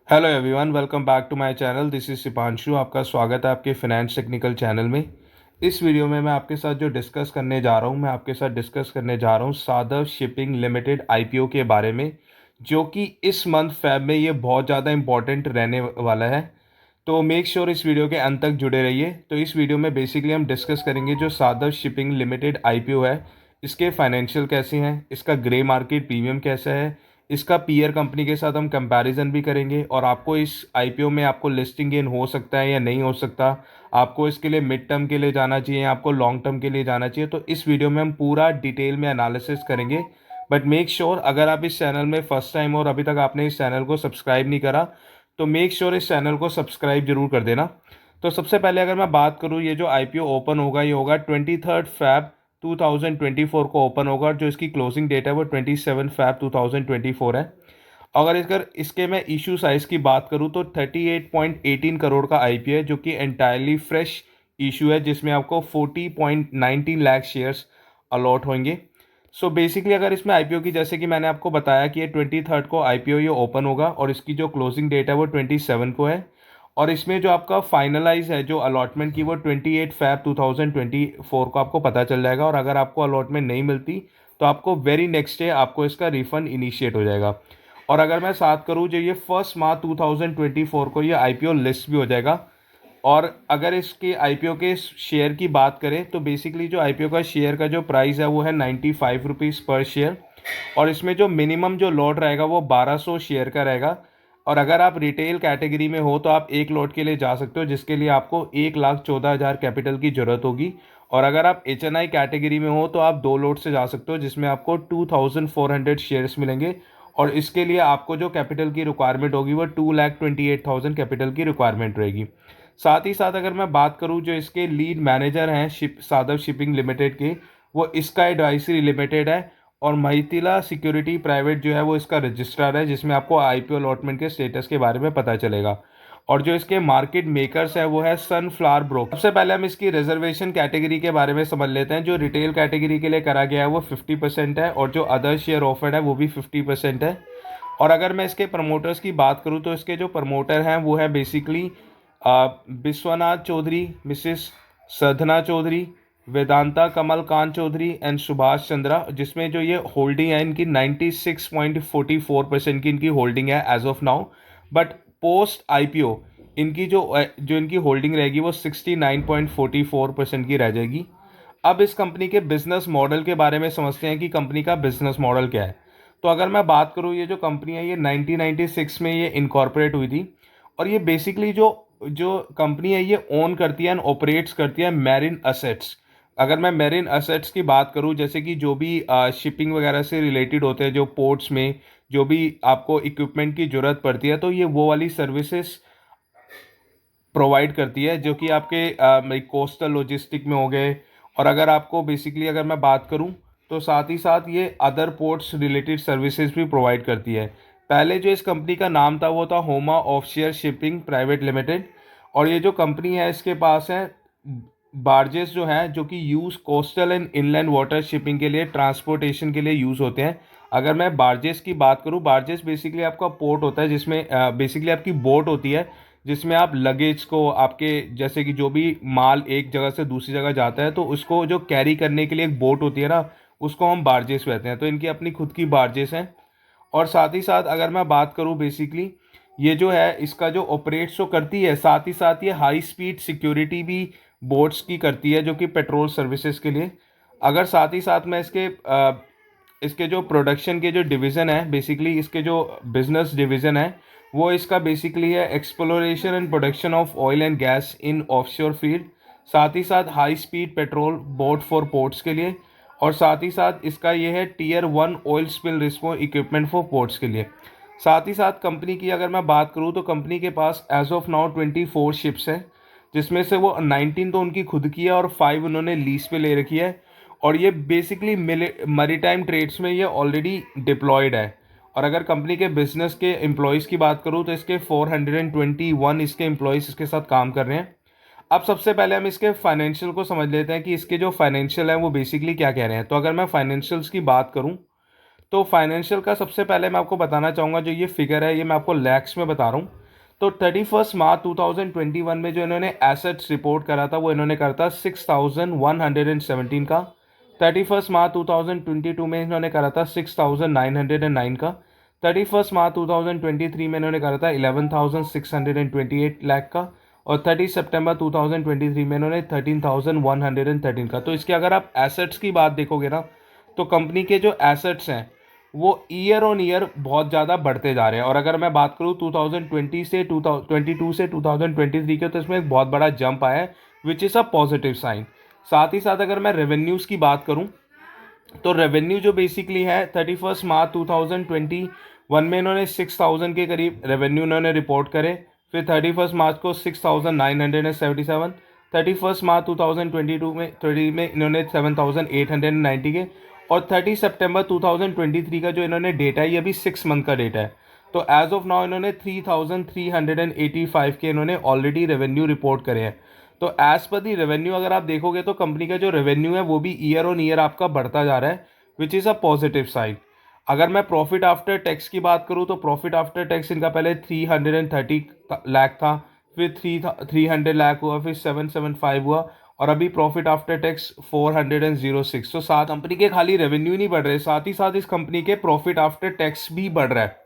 Hello everyone, welcome back to my channel. This is Shipanshu. आपका स्वागत है आपके फिनेंस टेक्निकल चैनल में। इस वीडियो में मैं आपके साथ जो डिस्कस करने जा रहा हूँ मैं आपके साथ डिस्कस करने जा रहा हूँ सादर शिपिंग लिमिटेड आईपीओ के बारे में, जो कि इस मंथ फेब में ये बहुत ज़्यादा इंपॉर्टेंट रहने वाला है। तो मेक श्योर इस वीडियो के अंत तक जुड़े रहिए। तो इस वीडियो में बेसिकली हम डिस्कस करेंगे जो सादर शिपिंग लिमिटेड आईपीओ है, इसके फाइनेंशियल कैसे हैं, इसका ग्रे मार्केट प्रीमियम कैसा है, इसका पीयर कंपनी के साथ हम कंपैरिजन भी करेंगे, और आपको इस आईपीओ में आपको लिस्टिंग गेन हो सकता है या नहीं हो सकता, आपको इसके लिए मिड टर्म के लिए जाना चाहिए, आपको लॉन्ग टर्म के लिए जाना चाहिए। तो इस वीडियो में हम पूरा डिटेल में एनालिसिस करेंगे। बट मेक श्योर अगर आप इस चैनल में फर्स्ट टाइम और अभी तक आपने इस चैनल को सब्सक्राइब नहीं करा तो मेक श्योर इस चैनल को सब्सक्राइब जरूर कर देना। तो सबसे पहले अगर मैं बात करूँ, ये जो आईपीओ ओपन होगा ये होगा 23 फैब 2024 को ओपन होगा, और जो इसकी क्लोजिंग डेट है वो 27 फैब 2024 है। अगर इसके मैं इशू साइज़ की बात करूँ तो 38.18 करोड़ का आईपीओ है, जो कि एंटायरली फ्रेश इशू है, जिसमें आपको 40.19 लाख शेयर्स अलॉट होंगे। सो बेसिकली अगर इसमें आईपीओ की, जैसे कि मैंने आपको बताया कि ये 23 को आईपीओ ये ओपन होगा, और इसकी जो क्लोजिंग डेट है वो 27 को है। और इसमें जो आपका फाइनलाइज है जो अलॉटमेंट की वो 28 फैब 2024 को आपको पता चल जाएगा। और अगर आपको अलॉटमेंट नहीं मिलती तो आपको वेरी नेक्स्ट डे आपको इसका रिफंड इनिशिएट हो जाएगा। और अगर मैं साथ करूँ, जो ये 1 मार्च 2024 को ये आईपीओ लिस्ट भी हो जाएगा। और अगर इसके आईपीओ के शेयर की बात करें तो बेसिकली जो आईपीओ का शेयर का जो प्राइस है वो है 95 रुपीज़ पर शेयर। और इसमें जो मिनिमम जो लॉट रहेगा वो 1200 शेयर का रहेगा। और अगर आप रिटेल कैटेगरी में हो तो आप एक लॉट के लिए जा सकते हो, जिसके लिए आपको 1,14,000 कैपिटल की ज़रूरत होगी। और अगर आप एच एन आई कैटेगरी में हो तो आप दो लॉट से जा सकते हो, जिसमें आपको 2,400 शेयर्स मिलेंगे। और इसके लिए आपको जो कैपिटल की रिक्वायरमेंट होगी वो 2,28,000 कैपिटल की रिक्वायरमेंट रहेगी। साथ ही साथ अगर मैं बात करूं, जो इसके लीड मैनेजर हैं सादर शिपिंग लिमिटेड के, वो इसका एडवाइजरी लिमिटेड है। और महितिला सिक्योरिटी प्राइवेट जो है वो इसका रजिस्ट्रार है, जिसमें आपको आईपीओ अलॉटमेंट के स्टेटस के बारे में पता चलेगा। और जो इसके मार्केट मेकर्स है वो है सनफ्लावर ब्रोकर। सबसे पहले हम इसकी रिजर्वेशन कैटेगरी के बारे में समझ लेते हैं। जो रिटेल कैटेगरी के लिए करा गया है वो 50% है, और जो अदर शेयर ऑफर्ड है वो भी 50% है। और अगर मैं इसके प्रमोटर्स की बात करूं तो इसके जो प्रमोटर हैं वो है basically Vishwanath Chaudhary, Mrs Sadhna Chaudhary, Vedanta Kamal Kant Chaudhary and Subhash Chandra, जिसमें जो ये होल्डिंग है इनकी 96.44% की इनकी होल्डिंग है as of now. But post IPO इनकी जो इनकी होल्डिंग रहेगी वो 69.44% की रह जाएगी। अब इस कंपनी के बिजनेस मॉडल के बारे में समझते हैं कि कंपनी का बिजनेस मॉडल क्या है। तो अगर मैं बात करूँ, ये जो कंपनी है ये 1996 में ये इनकॉर्पोरेट हुई थी। और ये बेसिकली जो जो कंपनी है ये ओन करती है एंड ऑपरेट्स करती है मैरिन असेट्स। अगर मैं मैरिन असेट्स की बात करूं, जैसे कि जो भी शिपिंग वगैरह से रिलेटेड होते हैं, जो पोर्ट्स में जो भी आपको इक्विपमेंट की ज़रूरत पड़ती है, तो ये वो वाली सर्विसेज प्रोवाइड करती है, जो कि आपके कोस्टल लॉजिस्टिक में हो गए। और अगर आपको बेसिकली अगर मैं बात करूं तो साथ ही साथ ये अदर पोर्ट्स रिलेटेड सर्विसेज भी प्रोवाइड करती है। पहले जो इस कंपनी का नाम था वो था होमा ऑफशोर शिपिंग प्राइवेट लिमिटेड। और ये जो कंपनी है इसके पास है बार्जेस जो हैं, जो कि use coastal and inland water shipping के लिए, ट्रांसपोर्टेशन के लिए यूज़ होते हैं। अगर मैं बार्जेस की बात करूं, बार्जेस बेसिकली आपका पोर्ट होता है, जिसमें बेसिकली आपकी बोट होती है, जिसमें आप लगेज को, आपके जैसे कि जो भी माल एक जगह से दूसरी जगह जाता है तो उसको जो कैरी करने के लिए एक बोट होती है ना, उसको हम बार्जेस कहते हैं। तो इनकी अपनी खुद की बार्जेस हैं। और साथ ही साथ अगर मैं बात करूं, बेसिकली ये जो है इसका जो ऑपरेट्स तो करती है, साथ ही साथ ये हाई स्पीड सिक्योरिटी भी बोट्स की करती है, जो कि पेट्रोल सर्विसेज के लिए। अगर साथ ही साथ मैं इसके जो प्रोडक्शन के जो डिवीज़न है, बेसिकली इसके जो बिजनेस डिवीज़न है वो इसका बेसिकली है exploration and production of oil and gas in offshore field, साथ ही साथ high speed petrol boat for ports के लिए। और साथ ही साथ इसका ये है Tier 1 oil spill response equipment for ports के लिए। साथ ही साथ कंपनी की अगर मैं बात करूँ तो कंपनी के पास एज ऑफ नाउ 24 शिप्स हैं, जिसमें से वो 19 तो उनकी खुद की है और 5 उन्होंने लीज पे ले रखी है। और ये बेसिकली मैरीटाइम ट्रेड्स में ये ऑलरेडी डिप्लॉयड है। और अगर कंपनी के बिजनेस के एम्प्लॉयज़ की बात करूँ तो इसके 421 इसके एम्प्लॉयज़ इसके साथ काम कर रहे हैं। अब सबसे पहले हम इसके फाइनेंशियल को समझ लेते हैं कि इसके जो फाइनेंशियल है वो बेसिकली क्या कह रहे हैं। तो अगर मैं फाइनेंशियल्स की बात करूं तो फाइनेंशियल का सबसे पहले मैं आपको बताना चाहूँगा, जो ये फिगर है ये मैं आपको लैक्स में बता रहा हूँ। तो 31 मार्च 2021 में जो इन्होंने एसेट्स रिपोर्ट करा था वो इन्होंने करा था 6117 का। 31 मार्च 2022 में इन्होंने करा था 6909 का। 31 मार्च 2023 में इन्होंने करा था 11,628 लाख का। और 30 सितंबर 2023 में इन्होंने 13,113 का। तो इसके अगर आप एसेट्स की बात देखोगे ना, तो कंपनी के जो एसेट्स हैं वो ईयर ऑन ईयर बहुत ज़्यादा बढ़ते जा रहे हैं। और अगर मैं बात करूँ 2020 से 2022 से 2023 के, तो इसमें एक बहुत बड़ा जंप आया है, which is a positive sign. साथ ही साथ अगर मैं रेवेन्यूज़ की बात करूँ, तो रेवेन्यू जो बेसिकली है 31 मार्च 2021 में इन्होंने 6,000 के करीब रेवेन्यू इन्होंने रिपोर्ट करे। फिर 31 मार्च को 6,977। 31 मार्च 2022 में 30 में इन्होंने 7,890 के। और 30 सितंबर 2023 का जो इन्होंने डेटा है, ये अभी 6 मंथ का डेटा है। तो एज ऑफ नाउ इन्होंने 3,385 के इन्होंने ऑलरेडी रेवेन्यू रिपोर्ट करे हैं। तो एज पर दी रेवेन्यू अगर आप देखोगे तो कंपनी का जो रेवेन्यू है वो भी ईयर ऑन ईयर आपका बढ़ता जा रहा है, which is a positive sign. अगर मैं प्रॉफिट आफ्टर टैक्स की बात करूँ, तो प्रॉफिट आफ्टर टैक्स इनका पहले 330 लाख था, फिर 300 लाख हुआ, फिर 775 हुआ, और अभी प्रॉफिट आफ्टर टैक्स 406। तो साथ कंपनी के खाली रेवेन्यू नहीं बढ़ रहे, साथ ही साथ इस कंपनी के प्रॉफिट आफ्टर टैक्स भी बढ़ रहा है।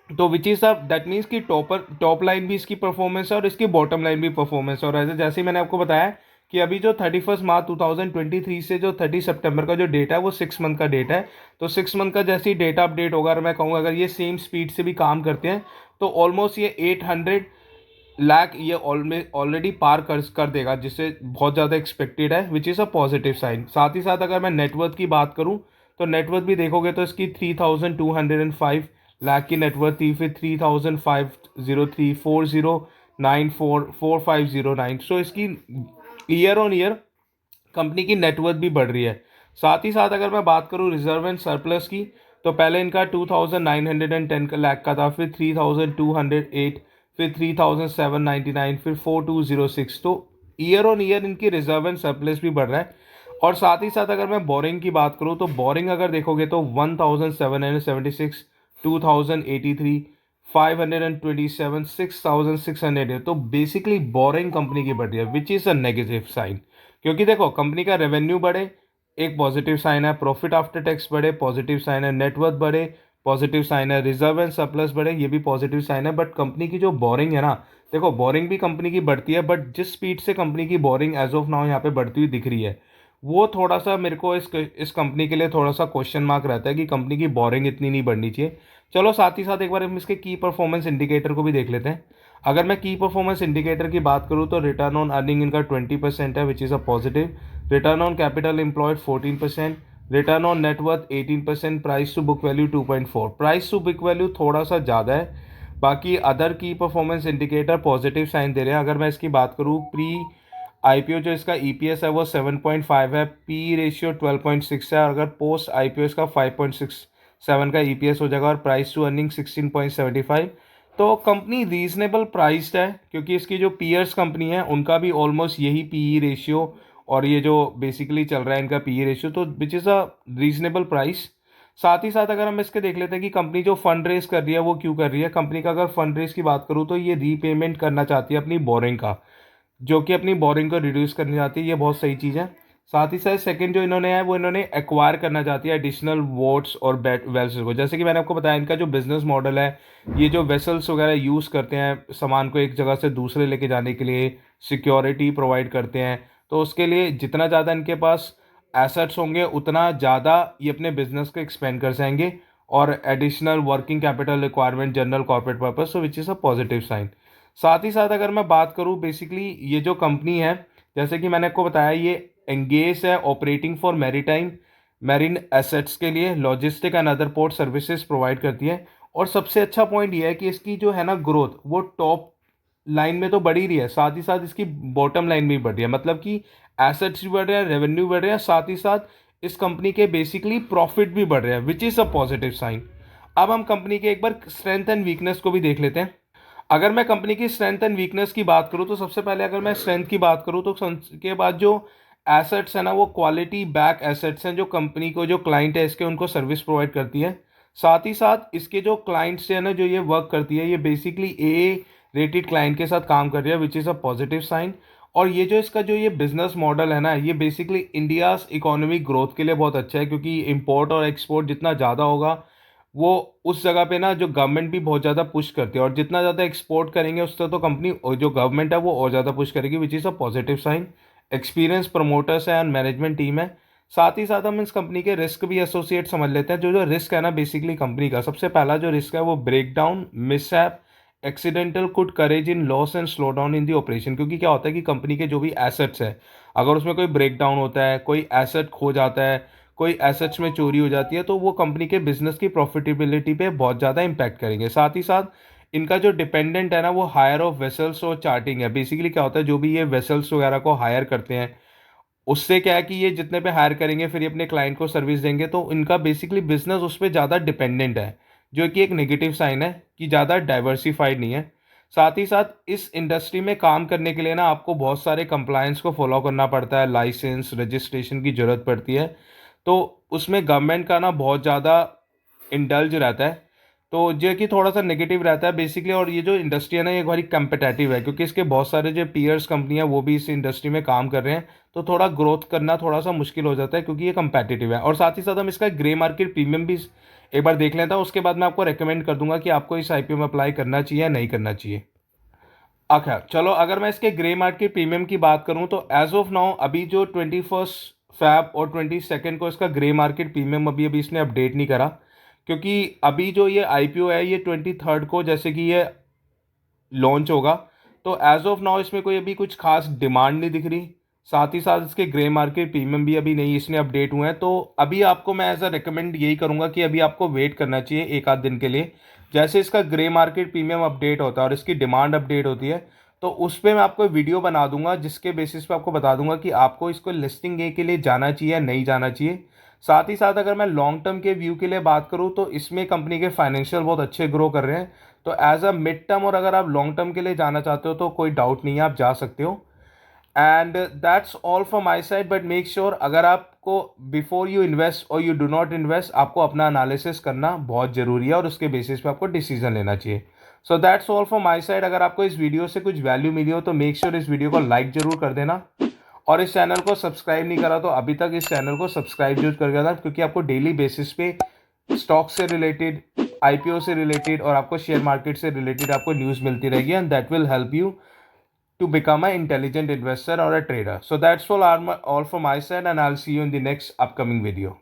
तो विच इज़ दैट मीन्स कि टॉप लाइन भी इसकी परफॉर्मेंस है और इसकी बॉटम लाइन भी परफॉर्मेंस है। और ऐसे जैसे ही मैंने आपको बताया कि अभी जो 31 मार्च 2023 से जो 30 सितंबर का जो डेटा है वो 6 मंथ का डेटा है। तो 6 मंथ का जैसे ही डेटा अपडेट होगा, और मैं कहूँगा अगर ये सेम स्पीड से भी काम करते हैं, तो ऑलमोस्ट ये 800 लाख ये ऑलरेडी पार कर देगा, जिससे बहुत ज़्यादा एक्सपेक्टेड है, which is a positive sign. साथ ही साथ अगर मैं नेटवर्थ की बात करूँ, तो नेटवर्थ भी देखोगे तो इसकी 3,205 लाख की नेटवर्थ थी, फिर 3,503, 4,094, 4,509। सो इसकी ईयर ऑन ईयर कंपनी की नेटवर्थ भी बढ़ रही है। साथ ही साथ अगर मैं बात करूँ रिजर्व एंड सरप्लस की, तो पहले इनका 2,910 लाख का था, फिर 3,208, फिर 3,799, फिर 4,206। तो ईयर ऑन ईयर इनकी रिजर्व एंड सरप्लस भी बढ़ रहा है। और साथ ही साथ अगर मैं बोरिंग की बात करूँ, तो बोरिंग अगर देखोगे तो 1,776, 2,083, 527, 6,600। तो बेसिकली बोरिंग कंपनी की बढ़ रही है, which is a negative sign. क्योंकि देखो कंपनी का रेवेन्यू बढ़े, एक पॉजिटिव साइन है, प्रॉफिट आफ्टर टैक्स बढ़े, पॉजिटिव साइन है, नेटवर्थ बढ़े, पॉजिटिव साइन है, रिजर्व एंड सरप्लस बढ़े, ये भी पॉजिटिव साइन है। बट कंपनी की जो बोरिंग है ना, देखो बोरिंग भी कंपनी की बढ़ती है, बट जिस स्पीड से कंपनी की बोरिंग एज ऑफ नाउ यहाँ पे बढ़ती हुई दिख रही है, वो थोड़ा सा मेरे को इस कंपनी के लिए थोड़ा सा क्वेश्चन मार्क रहता है कि कंपनी की बोरिंग इतनी नहीं बढ़नी चाहिए। चलो साथ ही साथ एक बार हम इसके की परफॉर्मेंस इंडिकेटर को भी देख लेते हैं। अगर मैं की परफॉर्मेंस इंडिकेटर की बात करूँ, तो रिटर्न ऑन अर्निंग इनका 20% है, which is a positive. Return on capital employed 14%, return on net worth 18%, price to book value 2.4। Price to book value थोड़ा सा ज़्यादा है। बाकी अदर की परफॉर्मेंस इंडिकेटर पॉजिटिव साइन दे रहे हैं। अगर मैं इसकी बात करूँ, प्री आईपीओ जो इसका ईपीएस है वो 7.5 है, पी रेशियो 12.6 है, और अगर पोस्ट आईपीओ इसका 5.67 का ईपीएस हो जाएगा, और प्राइस टू अर्निंग 16.75। तो कंपनी रीजनेबल प्राइस्ड है, क्योंकि इसकी जो पीयर्स कंपनी है उनका भी ऑलमोस्ट यही पीई रेशियो, और ये जो बेसिकली चल रहा है इनका पीई रेशियो, तो विच इज़ अ रीजनेबल प्राइस। साथ ही साथ अगर हम इसके देख लेते हैं कि कंपनी जो फंड रेज कर रही है वो क्यों कर रही है। कंपनी का अगर फंड रेज की बात करूँ, तो ये रीपेमेंट करना चाहती है अपनी बोरिंग का, जो कि अपनी बोरिंग को रिड्यूस करनी चाहती है, ये बहुत सही चीज़ है। साथ ही साथ सेकंड जो इन्होंने है वो इन्होंने एक्वायर करना चाहती है एडिशनल वोट्स और वेसल्स को। जैसे कि मैंने आपको बताया इनका जो बिजनेस मॉडल है, ये जो वेसल्स वगैरह यूज़ करते हैं सामान को एक जगह से दूसरे लेके जाने के लिए, सिक्योरिटी प्रोवाइड करते हैं। तो उसके लिए जितना ज़्यादा इनके पास एसेट्स होंगे उतना ज़्यादा ये अपने बिजनेस को एक्सपेंड कर जाएंगे, और additional working capital requirement general corporate purpose, so which is a positive sign. साथ ही साथ अगर मैं बात करूं, बेसिकली ये जो कंपनी है, जैसे कि मैंने आपको बताया, ये एंगेज है operating for maritime marine assets के लिए, logistic and other port services provide करती है। और सबसे अच्छा पॉइंट ये है कि इसकी जो है ना ग्रोथ, वो टॉप लाइन में तो बढ़ ही रही है, साथ ही साथ इसकी बॉटम लाइन भी बढ़ रही है। मतलब कि एसेट्स भी बढ़ रहे हैं, रेवेन्यू बढ़ रहे हैं, साथ ही साथ इस कंपनी के बेसिकली प्रॉफिट भी बढ़ रहे हैं, which is a positive sign. अब हम कंपनी के एक बार स्ट्रेंथ एंड वीकनेस को भी देख लेते हैं। अगर मैं कंपनी की स्ट्रेंथ एंड वीकनेस की बात करूं, तो सबसे पहले अगर मैं स्ट्रेंथ की बात करूं, तो के बाद जो एसेट्स है ना, वो क्वालिटी बैक एसेट्स हैं, जो कंपनी को जो क्लाइंट है इसके उनको सर्विस प्रोवाइड करती है। साथ ही साथ इसके जो क्लाइंट्स हैं ना, जो ये वर्क करती है, ये बेसिकली ए रेटेड क्लाइंट के साथ काम कर रही है, which is a positive sign. और ये जो इसका जो ये बिजनेस मॉडल है ना, ये बेसिकली इंडियाज इकोनॉमिक ग्रोथ के लिए बहुत अच्छा है, क्योंकि इंपोर्ट और एक्सपोर्ट जितना ज़्यादा होगा वो उस जगह पे ना जो गवर्नमेंट भी बहुत ज़्यादा पुश करती है, और जितना ज़्यादा एक्सपोर्ट करेंगे उससे तो कंपनी और जो गवर्नमेंट है वो और ज़्यादा पुश करेगी, which is a positive sign. Experience promoters है एंड मैनेजमेंट टीम है। साथ ही साथ हम इस कंपनी के रिस्क भी एसोसिएट समझ लेते हैं। जो जो रिस्क है ना बेसिकली कंपनी का, सबसे पहला जो रिस्क है वो break down, mishap, accidental could courage in loss and slow down in the operation. क्योंकि क्या होता है कि कंपनी के जो भी एसेट्स है, अगर उसमें कोई ब्रेक डाउन होता है, कोई एसेट खो जाता है, कोई एसेट्स में चोरी हो जाती है, तो वो कंपनी के बिजनेस की प्रॉफिटेबिलिटी पे बहुत ज़्यादा इम्पैक्ट करेंगे। साथ ही साथ इनका जो डिपेंडेंट है ना वो हायर ऑफ वेसल्स और चार्टिंग है। बेसिकली क्या होता है, जो भी ये वेसल्स वगैरह को हायर करते हैं, उससे क्या है कि ये जितने पे हायर करेंगे फिर ये अपने क्लाइंट को सर्विस देंगे, तो इनका बेसिकली बिजनेस उस पर ज़्यादा डिपेंडेंट है, जो कि एक नेगेटिव साइन है कि ज़्यादा डाइवर्सिफाइड नहीं है। साथ ही साथ इस इंडस्ट्री में काम करने के लिए ना आपको बहुत सारे कंप्लायंस को फॉलो करना पड़ता है, लाइसेंस रजिस्ट्रेशन की ज़रूरत पड़ती है, तो उसमें गवर्नमेंट का ना बहुत ज़्यादा इंडल्ज रहता है, तो जो कि थोड़ा सा नेगेटिव रहता है बेसिकली। और ये जो इंडस्ट्री है ना ये बड़ी कंपिटेटिव है, क्योंकि इसके बहुत सारे जो पीयर्स कंपनी है वो भी इस इंडस्ट्री में काम कर रहे हैं, तो थोड़ा ग्रोथ करना थोड़ा सा मुश्किल हो जाता है, क्योंकि ये कंपेटिटिव है। और साथ ही साथ हम इसका ग्रे मार्केट प्रीमियम भी एक बार देख लेता हूँ, उसके बाद मैं आपको रेकमेंड कर दूंगा कि आपको इस आईपीओ में अप्लाई करना चाहिए या नहीं करना चाहिए। अच्छा चलो, अगर मैं इसके ग्रे मार्केट प्रीमियम की बात करूं तो एज ऑफ नाउ अभी जो 21 फैब और 22 को इसका ग्रे मार्केट प्रीमियम अभी अभी इसने अपडेट नहीं करा, क्योंकि अभी जो ये आईपीओ है ये 23 को जैसे कि ये लॉन्च होगा, तो एज ऑफ नाउ इसमें कोई अभी कुछ खास डिमांड नहीं दिख रही। साथ ही साथ इसके ग्रे मार्केट प्रीमियम भी अभी नहीं इसने अपडेट हुए हैं, तो अभी आपको मैं एज अ रिकमेंड यही करूंगा कि अभी आपको वेट करना चाहिए एक आध दिन के लिए। जैसे इसका ग्रे मार्केट प्रीमियम अपडेट होता है और इसकी डिमांड अपडेट होती है, तो उस पर मैं आपको वीडियो बना दूंगा, जिसके बेसिस पे आपको बता दूंगा कि आपको इसको लिस्टिंग ए के लिए जाना चाहिए या नहीं जाना चाहिए। साथ ही साथ अगर मैं लॉन्ग टर्म के व्यू के लिए बात करूं तो इसमें कंपनी के फाइनेंशियल बहुत अच्छे ग्रो कर रहे हैं, तो एज अ मिड टर्म और अगर आप लॉन्ग टर्म के लिए जाना चाहते हो तो कोई डाउट नहीं है, आप जा सकते हो। And that's all from my side, but make sure अगर आपको बिफोर यू इन्वेस्ट और यू डू नॉट इन्वेस्ट, आपको अपना एनालिसिस करना बहुत ज़रूरी है और उसके बेसिस पे आपको डिसीजन लेना चाहिए। So that's all from my side. अगर आपको इस वीडियो से कुछ वैल्यू मिली हो तो मेक श्योर इस वीडियो को लाइक जरूर कर देना, और इस चैनल को सब्सक्राइब नहीं करा तो अभी तक इस चैनल को सब्सक्राइब जरूर कर देना, क्योंकि आपको डेली बेसिस पे स्टॉक से रिलेटेड, आईपीओ से रिलेटेड और आपको शेयर मार्केट से रिलेटेड आपको न्यूज़ मिलती रहेगी, and that will help you to become an intelligent investor or a trader. So that's all from my side, and I'll see you in the next upcoming video.